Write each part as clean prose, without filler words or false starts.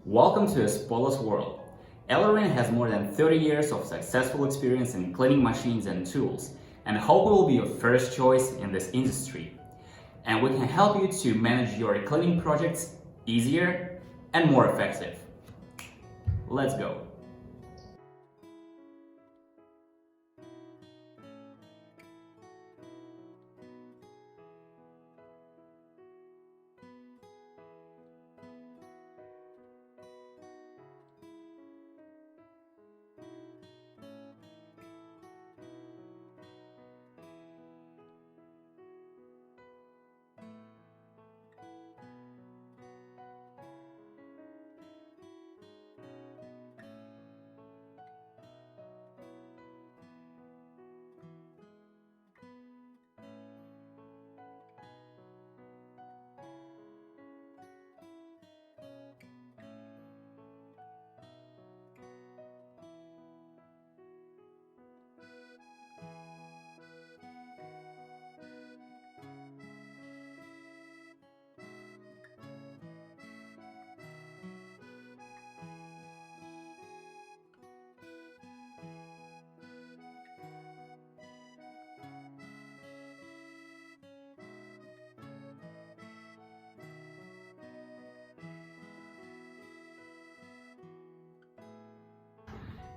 Welcome to a spotless world. Elerein has more than 30 years of successful experience in cleaning machines and tools, and hope we will be your first choice in this industry. And we can help you to manage your cleaning projects easier and more effective. Let's go.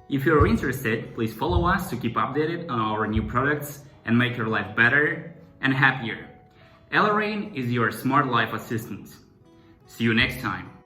If you're interested, please follow us to keep updated on our new products and make your life better and happier. Elerein is your smart life assistant. See you next time.